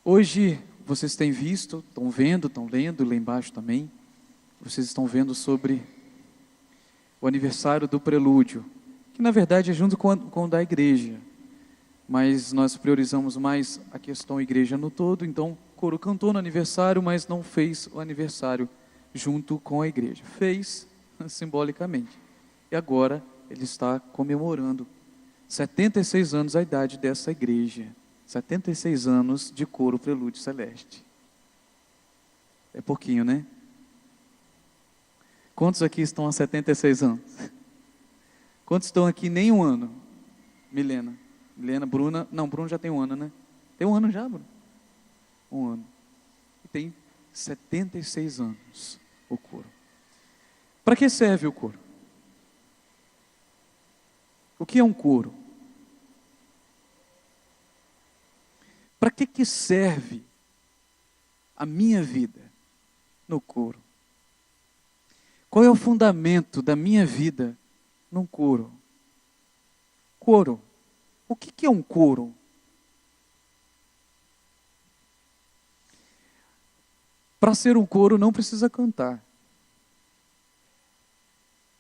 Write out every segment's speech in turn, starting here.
Hoje vocês têm visto, estão vendo, estão lendo, lá embaixo também, vocês estão vendo sobre o aniversário do Prelúdio, que na verdade é junto com o da igreja, mas nós priorizamos mais a questão igreja no todo, então o coro cantou no aniversário, mas não fez o aniversário junto com a igreja, fez simbolicamente, e agora ele está comemorando 76 anos a idade dessa igreja, 76 anos de coro Prelúdio Celeste. É pouquinho, né? Quantos aqui estão há 76 anos? Quantos estão aqui nem um ano? Milena, Bruna, não, Bruno já tem um ano, né? Tem um ano já, Bruno? Um ano. E tem 76 anos o coro. Para que serve o coro? O que é um coro? Para que serve a minha vida no coro? Qual é o fundamento da minha vida num coro? Coro. O que é um coro? Para ser um coro não precisa cantar.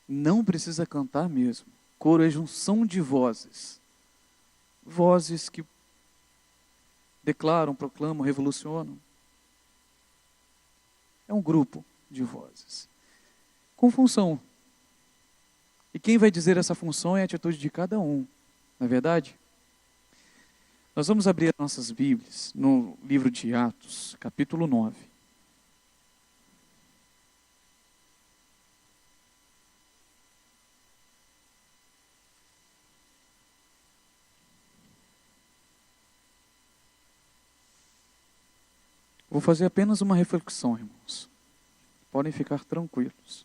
Não precisa cantar mesmo. Coro é junção de vozes. Vozes que declaram, proclamam, revolucionam. É um grupo de vozes. Com função. E quem vai dizer essa função é a atitude de cada um. Não é verdade? Nós vamos abrir nossas Bíblias no livro de Atos, capítulo 9. Vou fazer apenas uma reflexão, irmãos. Podem ficar tranquilos.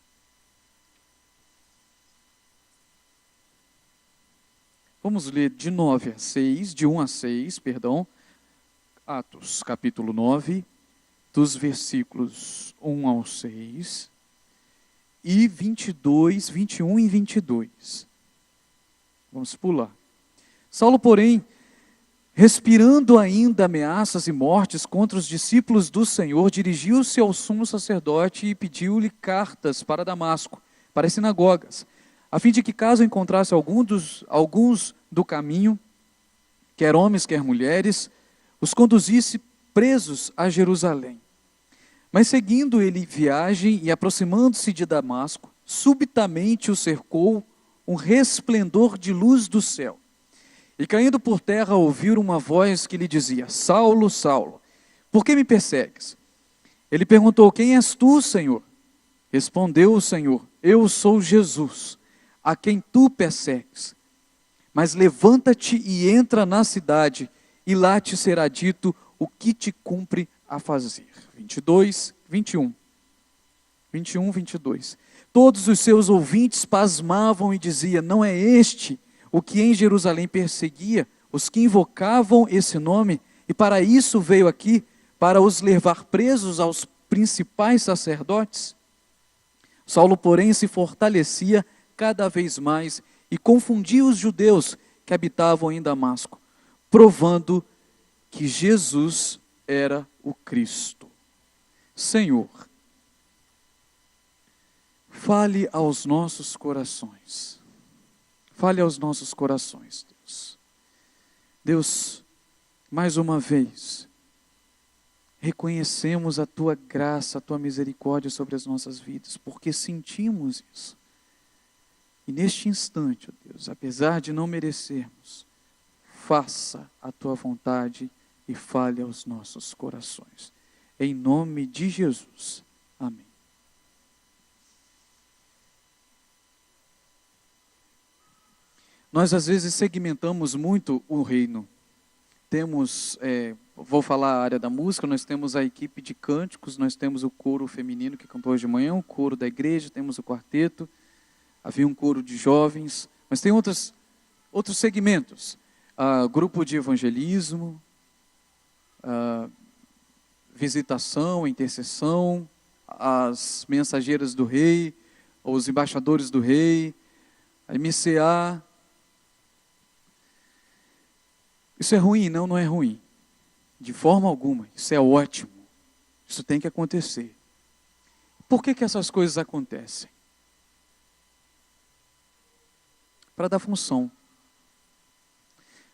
Vamos ler de 9 a 6, de 1 a 6, perdão. Atos, capítulo 9, dos versículos 1 ao 6, e 22, 21 e 22. Vamos pular. Saulo, porém, respirando ainda ameaças e mortes contra os discípulos do Senhor, dirigiu-se ao sumo sacerdote e pediu-lhe cartas para Damasco, para as sinagogas, a fim de que, caso encontrasse alguns do caminho, quer homens, quer mulheres, os conduzisse presos a Jerusalém. Mas seguindo ele viagem e aproximando-se de Damasco, subitamente o cercou um resplendor de luz do céu. E caindo por terra, ouviu uma voz que lhe dizia: Saulo, Saulo, por que me persegues? Ele perguntou: quem és tu, Senhor? Respondeu o Senhor: eu sou Jesus, a quem tu persegues. Mas levanta-te e entra na cidade, e lá te será dito o que te cumpre a fazer. 22, 21. 21, 22. Todos os seus ouvintes pasmavam e diziam: não é este o que em Jerusalém perseguia os que invocavam esse nome, e para isso veio aqui, para os levar presos aos principais sacerdotes? Saulo, porém, se fortalecia cada vez mais e confundia os judeus que habitavam em Damasco, provando que Jesus era o Cristo. Senhor, fale aos nossos corações. Fale aos nossos corações, Deus. Deus, mais uma vez, reconhecemos a Tua graça, a Tua misericórdia sobre as nossas vidas, porque sentimos isso. E neste instante, ó Deus, apesar de não merecermos, faça a Tua vontade e fale aos nossos corações. Em nome de Jesus. Amém. Nós às vezes segmentamos muito o reino. Temos, vou falar a área da música, nós temos a equipe de cânticos, nós temos o coro feminino que cantou hoje de manhã, o coro da igreja, temos o quarteto, havia um coro de jovens, mas tem outros segmentos. Grupo de evangelismo, visitação, intercessão, as mensageiras do rei, os embaixadores do rei, a MCA. Isso é ruim? Não, não é ruim. De forma alguma. Isso é ótimo. Isso tem que acontecer. Por que essas coisas acontecem? Para dar função.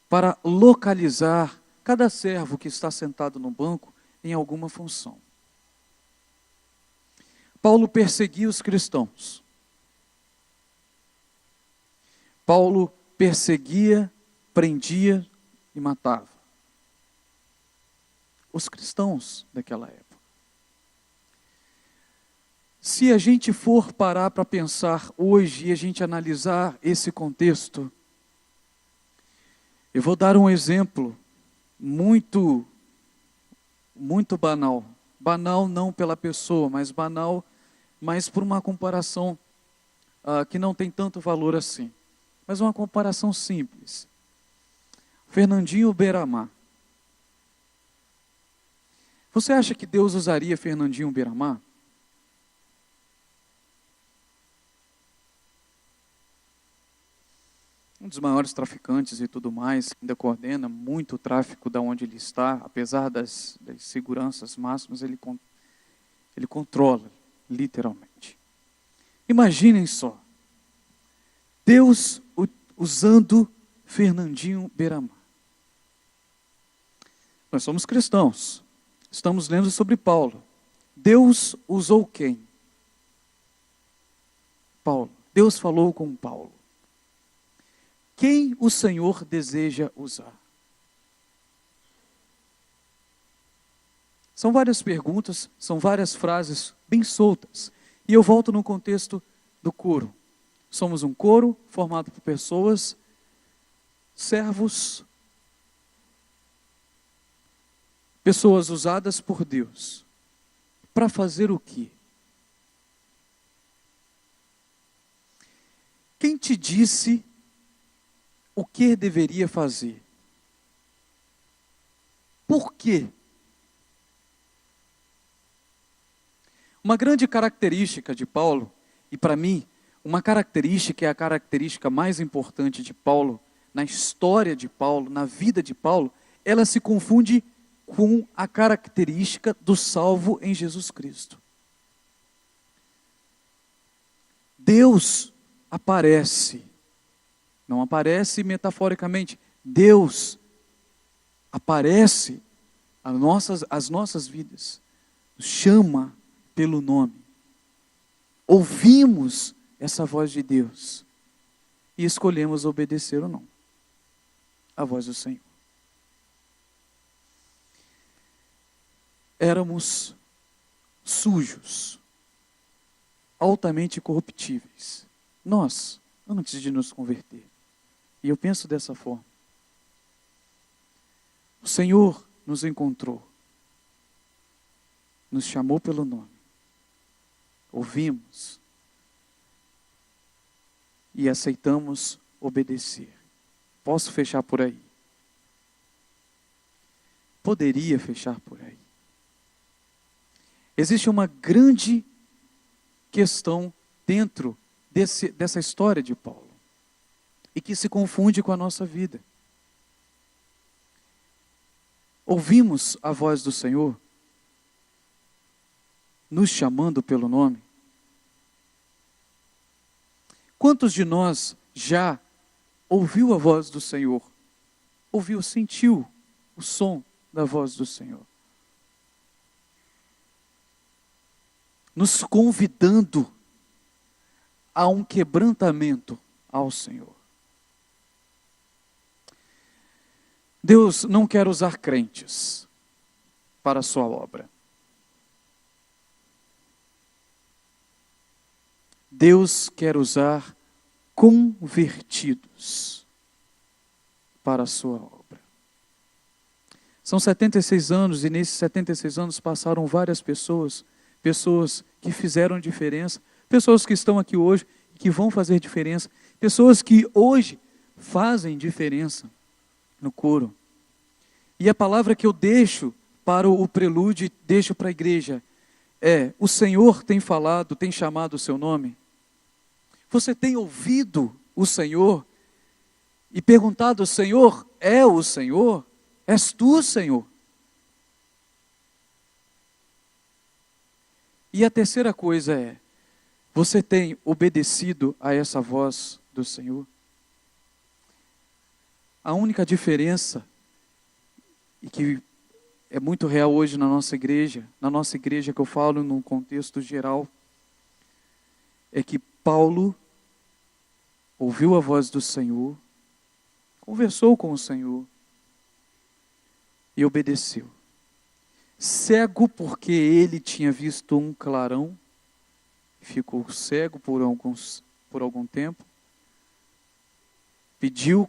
Para localizar cada servo que está sentado no banco em alguma função. Paulo perseguia os cristãos. Paulo perseguia, prendia e matava os cristãos daquela época. Se a gente for parar para pensar hoje e a gente analisar esse contexto, eu vou dar um exemplo muito banal. Banal não pela pessoa, mas banal, mas por uma comparação que não tem tanto valor assim. Mas uma comparação simples. Fernandinho Beiramar. Você acha que Deus usaria Fernandinho Beiramar? Um dos maiores traficantes e tudo mais, ainda coordena muito o tráfico da onde ele está, apesar das seguranças máximas, ele controla, literalmente. Imaginem só, Deus usando Fernandinho Beiramar. Nós somos cristãos, estamos lendo sobre Paulo. Deus usou quem? Paulo. Deus falou com Paulo. Quem o Senhor deseja usar? São várias perguntas, são várias frases bem soltas. E eu volto no contexto do coro. Somos um coro formado por pessoas, servos, pessoas usadas por Deus. Para fazer o quê? Quem te disse o que deveria fazer? Por quê? Uma grande característica de Paulo, e para mim, uma característica é a característica mais importante de Paulo, na história de Paulo, na vida de Paulo, ela se confunde com a característica do salvo em Jesus Cristo. Deus aparece, não aparece metaforicamente, Deus aparece às nossas vidas, nos chama pelo nome. Ouvimos essa voz de Deus e escolhemos obedecer ou não a voz do Senhor. Éramos sujos, altamente corruptíveis. Nós, antes de nos converter. E eu penso dessa forma. O Senhor nos encontrou, nos chamou pelo nome, ouvimos e aceitamos obedecer. Posso fechar por aí? Poderia fechar por aí. Existe uma grande questão dentro dessa história de Paulo e que se confunde com a nossa vida. Ouvimos a voz do Senhor nos chamando pelo nome? Quantos de nós já ouviu a voz do Senhor? Ouviu, sentiu o som da voz do Senhor? Nos convidando a um quebrantamento ao Senhor. Deus não quer usar crentes para a sua obra. Deus quer usar convertidos para a sua obra. São 76 anos e nesses 76 anos passaram várias pessoas que fizeram diferença, pessoas que estão aqui hoje e que vão fazer diferença, pessoas que hoje fazem diferença no coro. E a palavra que eu deixo para o prelúdio, deixo para a igreja, o Senhor tem falado, tem chamado o seu nome? Você tem ouvido o Senhor e perguntado, Senhor, é o Senhor? És tu, Senhor? E a terceira coisa é, você tem obedecido a essa voz do Senhor? A única diferença, e que é muito real hoje na nossa igreja que eu falo num contexto geral, é que Paulo ouviu a voz do Senhor, conversou com o Senhor e obedeceu. Cego porque ele tinha visto um clarão, ficou cego por algum tempo, pediu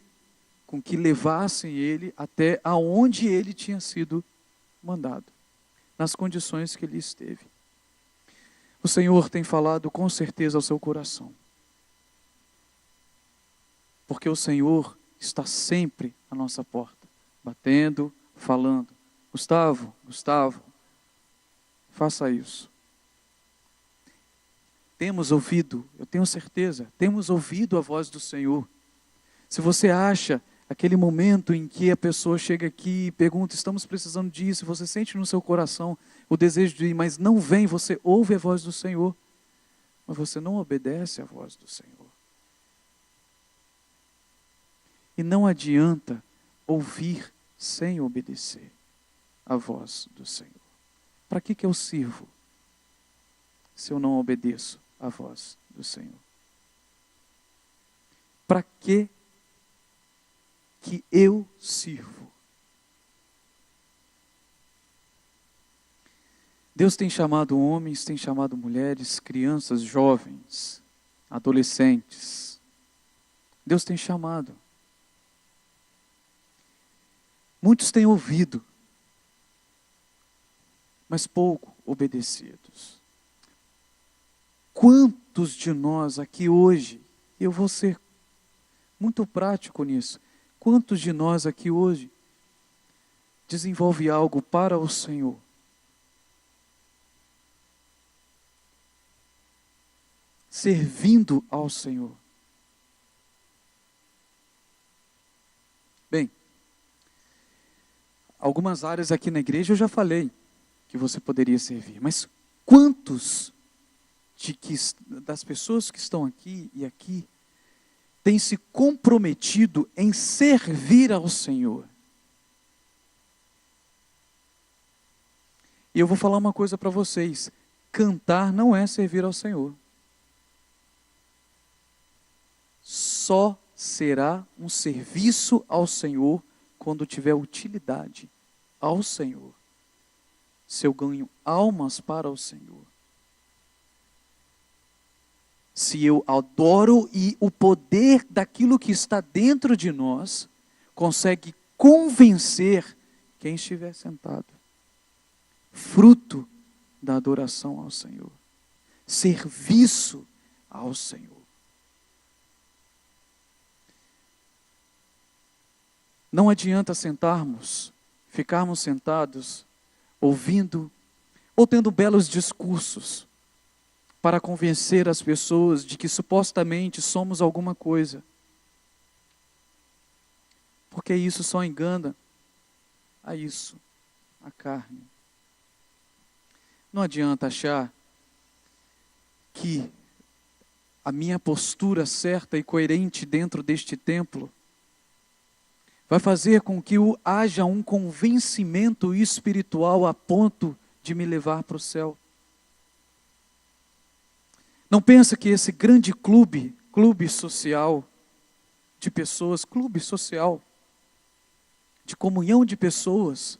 com que levassem ele até aonde ele tinha sido mandado, nas condições que ele esteve. O Senhor tem falado com certeza ao seu coração, porque o Senhor está sempre à nossa porta, batendo, falando: Gustavo, faça isso. Temos ouvido, eu tenho certeza, temos ouvido a voz do Senhor. Se você acha aquele momento em que a pessoa chega aqui e pergunta: estamos precisando disso, você sente no seu coração o desejo de ir, mas não vem, você ouve a voz do Senhor, mas você não obedece à voz do Senhor. E não adianta ouvir sem obedecer a voz do Senhor. Para que eu sirvo se eu não obedeço a voz do Senhor? Para que eu sirvo? Deus tem chamado homens, tem chamado mulheres, crianças, jovens, adolescentes. Deus tem chamado. Muitos têm ouvido, mas pouco obedecidos. Quantos de nós aqui hoje, eu vou ser muito prático nisso, quantos de nós aqui hoje desenvolve algo para o Senhor? Servindo ao Senhor. Bem, algumas áreas aqui na igreja eu já falei que você poderia servir, mas quantos das pessoas que estão aqui e aqui têm se comprometido em servir ao Senhor? E eu vou falar uma coisa para vocês: cantar não é servir ao Senhor. Só será um serviço ao Senhor quando tiver utilidade ao Senhor. Se eu ganho almas para o Senhor. Se eu adoro e o poder daquilo que está dentro de nós consegue convencer quem estiver sentado. Fruto da adoração ao Senhor. Serviço ao Senhor. Não adianta ficarmos sentados, ouvindo, ou tendo belos discursos, para convencer as pessoas de que supostamente somos alguma coisa. Porque isso só engana a carne. Não adianta achar que a minha postura certa e coerente dentro deste templo vai fazer com que haja um convencimento espiritual a ponto de me levar para o céu. Não pensa que esse grande clube social de pessoas, clube social de comunhão de pessoas,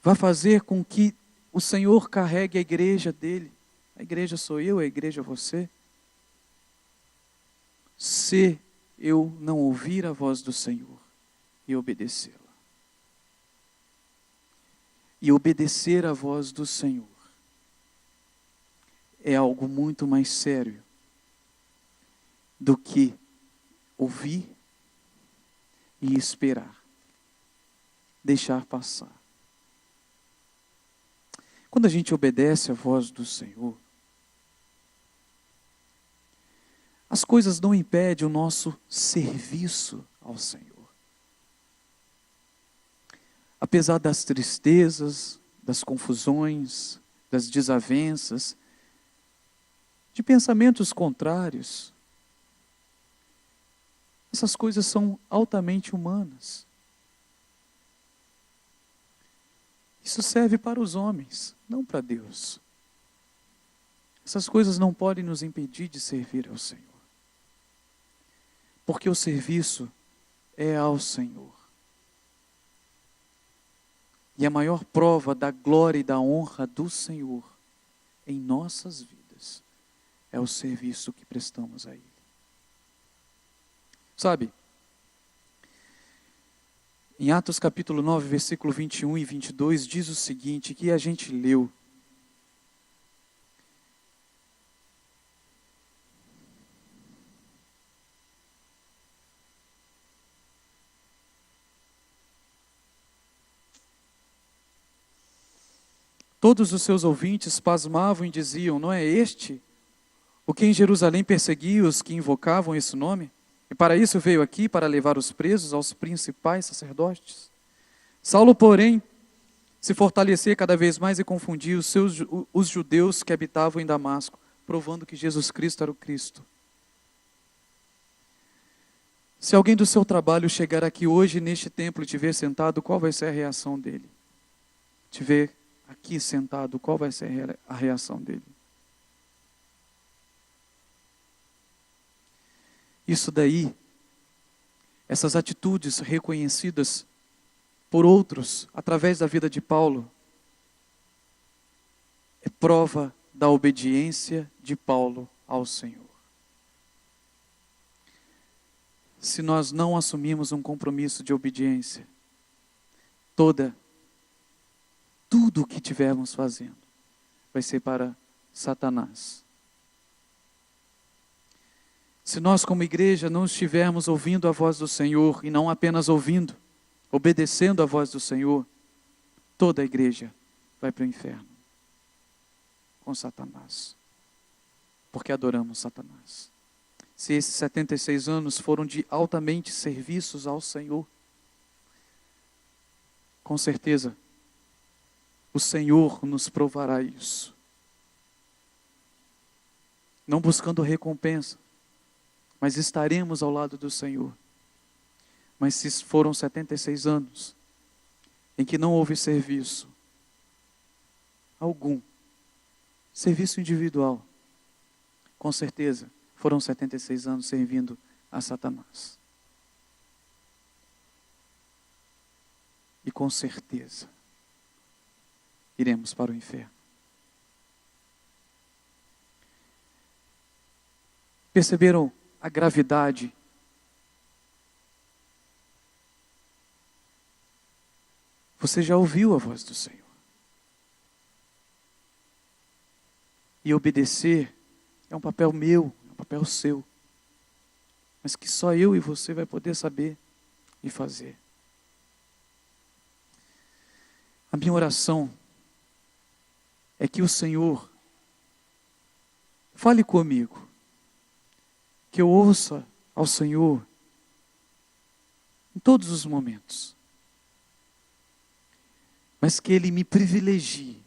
vai fazer com que o Senhor carregue a igreja dele. A igreja sou eu, a igreja é você. Se eu não ouvir a voz do Senhor e obedecê-la. E obedecer a voz do Senhor é algo muito mais sério do que ouvir e esperar, deixar passar. Quando a gente obedece a voz do Senhor, as coisas não impedem o nosso serviço ao Senhor. Apesar das tristezas, das confusões, das desavenças, de pensamentos contrários. Essas coisas são altamente humanas. Isso serve para os homens, não para Deus. Essas coisas não podem nos impedir de servir ao Senhor. Porque o serviço é ao Senhor. E a maior prova da glória e da honra do Senhor em nossas vidas é o serviço que prestamos a Ele. Sabe, em Atos capítulo 9, versículo 21 e 22, diz o seguinte, que a gente leu. Todos os seus ouvintes pasmavam e diziam, não é este o que em Jerusalém perseguia os que invocavam esse nome? E para isso veio aqui, para levar os presos aos principais sacerdotes. Saulo, porém, se fortalecia cada vez mais e confundia os judeus que habitavam em Damasco, provando que Jesus Cristo era o Cristo. Se alguém do seu trabalho chegar aqui hoje neste templo e te ver sentado, qual vai ser a reação dele? Te ver aqui sentado, qual vai ser a reação dele? Isso daí, essas atitudes reconhecidas por outros, através da vida de Paulo, é prova da obediência de Paulo ao Senhor. Se nós não assumirmos um compromisso de obediência, tudo o que estivermos fazendo vai ser para Satanás. Se nós como igreja não estivermos ouvindo a voz do Senhor, e não apenas ouvindo, obedecendo a voz do Senhor, toda a igreja vai para o inferno com Satanás, porque adoramos Satanás. Se esses 76 anos foram de altamente serviços ao Senhor, com certeza o Senhor nos provará isso. Não buscando recompensa, mas estaremos ao lado do Senhor. Mas se foram 76 anos em que não houve serviço algum, serviço individual, com certeza foram 76 anos servindo a Satanás. E com certeza iremos para o inferno. Perceberam a gravidade? Você já ouviu a voz do Senhor. E obedecer é um papel meu, é um papel seu. Mas que só eu e você vai poder saber e fazer. A minha oração é que o Senhor fale comigo, que eu ouça ao Senhor em todos os momentos, mas que Ele me privilegie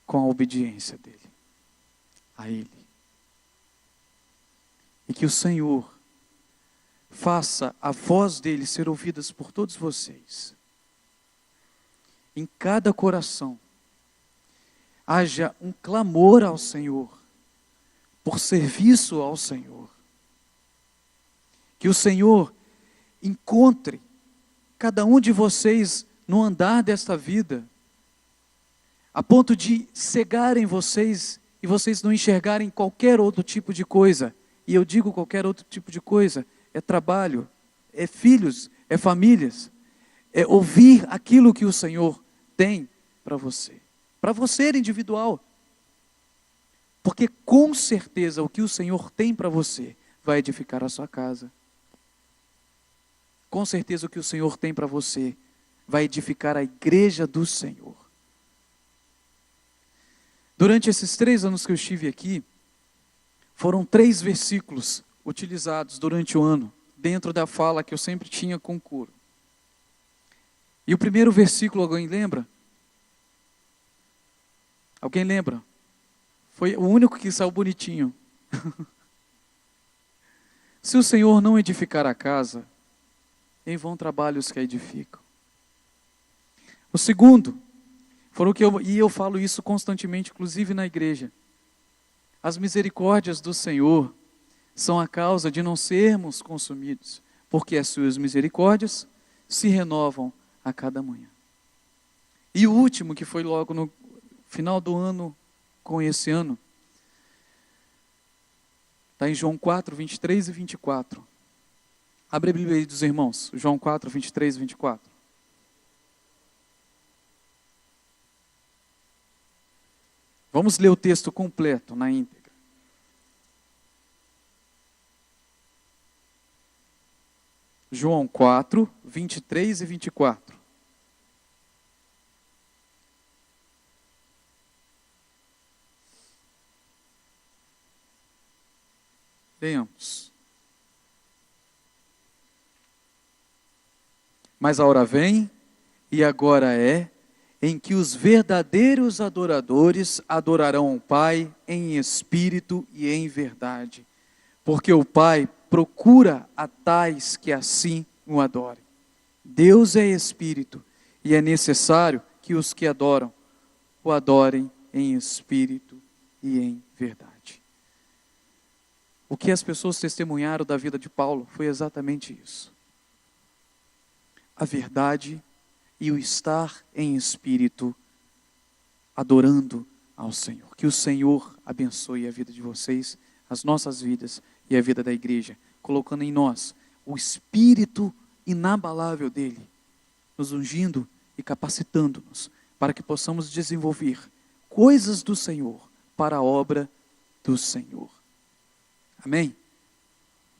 com a obediência dEle, a Ele. E que o Senhor faça a voz dEle ser ouvida por todos vocês. Em cada coração haja um clamor ao Senhor, por serviço ao Senhor. Que o Senhor encontre cada um de vocês no andar desta vida, a ponto de cegarem vocês e vocês não enxergarem qualquer outro tipo de coisa. E eu digo qualquer outro tipo de coisa, é trabalho, é filhos, é famílias, é ouvir aquilo que o Senhor tem para você individual. Porque com certeza o que o Senhor tem para você vai edificar a sua casa. Com certeza o que o Senhor tem para você vai edificar a igreja do Senhor. Durante esses 3 anos que eu estive aqui, foram 3 versículos utilizados durante o ano, dentro da fala que eu sempre tinha com o coro. E o primeiro versículo, alguém lembra? Alguém lembra? Foi o único que saiu bonitinho. Se o Senhor não edificar a casa, em vão trabalhos que a edificam. O segundo, e eu falo isso constantemente, inclusive na igreja. As misericórdias do Senhor são a causa de não sermos consumidos, porque as suas misericórdias se renovam a cada manhã. E o último, que foi logo no final do ano, com esse ano, está em João 4, 23 e 24. Abre a Bíblia aí dos irmãos, João 4, 23 e 24. Vamos ler o texto completo, na íntegra. João 4, 23 e 24. Leamos. Mas a hora vem, e agora é, em que os verdadeiros adoradores adorarão o Pai em espírito e em verdade, porque o Pai procura a tais que assim o adorem. Deus é espírito, e é necessário que os que adoram o adorem em espírito e em verdade. O que as pessoas testemunharam da vida de Paulo foi exatamente isso. A verdade e o estar em espírito, adorando ao Senhor. Que o Senhor abençoe a vida de vocês, as nossas vidas e a vida da igreja, colocando em nós o espírito inabalável dele, nos ungindo e capacitando-nos para que possamos desenvolver coisas do Senhor para a obra do Senhor. Amém?